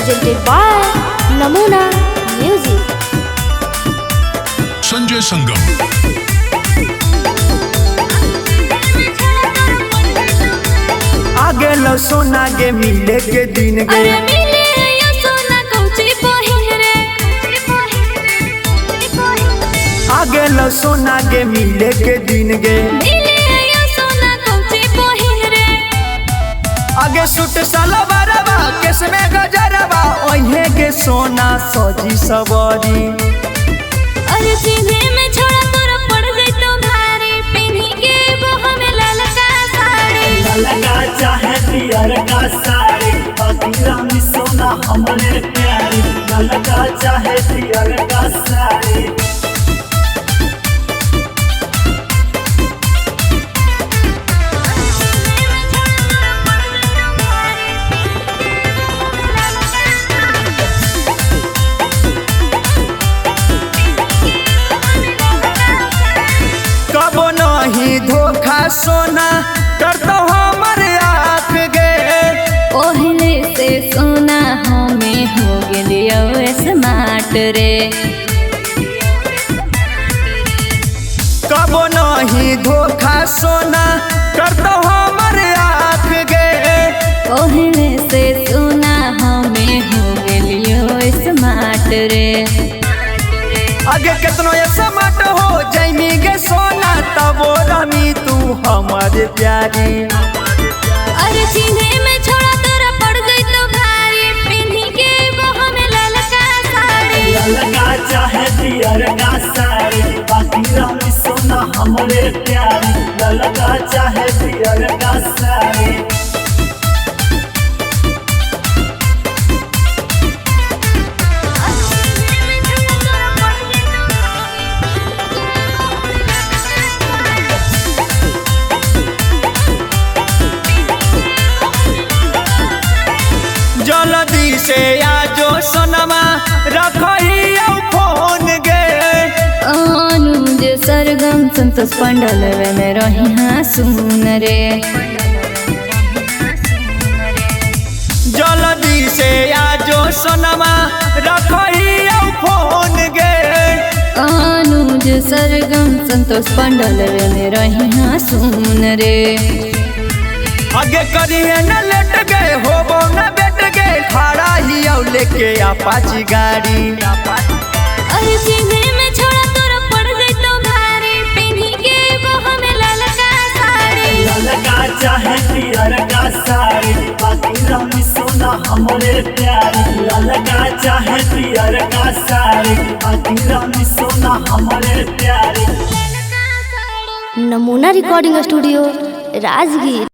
presented by Namuna Music. Sanjay संगम। आगे लो सोना के मिले के दिन गे आगे लो सोना के मिले के दिन गे आगे सूट सलवारवा केस में गजरवा ओहे के सोना सजी सवारी अरे सीधे में छोड़ा तोरा पड़ गई तो भारी पहनी के वो हमें ललका साड़ी ललका चाहे पियर का साड़ी बाकी रानी सोना हमरे प्यारी ललका चाहे पियर का साड़ी कबो नहीं धोखा सोना कर तो हमारे आँख गे ओहले से सोना हमें हो गेलियो स्मार्ट रे कबो नहीं धोखा सोना कर तो हमारे आँख गे ओहले से सोना हमें हो गेलियो स्मार्ट रे आगे कितनो ये समाट हो जाइमी गे सोना तबो रमी तू हमारे प्यारी अरे सीधे में छोड़ा तोरा पड़ गई तो भारी पहनी के वो हमें ललका साड़ी ललका चाहे पियर का साड़ी बाकी रानी सोना हमरे प्यारी ललका चाहे पियर का साड़ी जल्दी से आजो सोनमा रखही फोन गे अनुज सरगम संतोष पंडल में रही हाँ सुन रे जल्दी से आजो सोनमा रखही फोन गे अनुज सरगम संतोष पंडल में रही हाँ सुन रे आगे करिए न लेट गए होबो न बैठ गए खड़ा ही औ लेके अपाची गाड़ी अरे सीधे में छोड़ा तोरा पड़ गई तो भारी पहनी के वो हमें ललका साड़ी ललका चाहे पियर का साड़ी बाकी रानी सोना हमरे प्यारी ललका चाहे पियर का साड़ी बाकी रानी सोना हमरे प्यारी। नमूना रिकॉर्डिंग स्टूडियो राजगीर।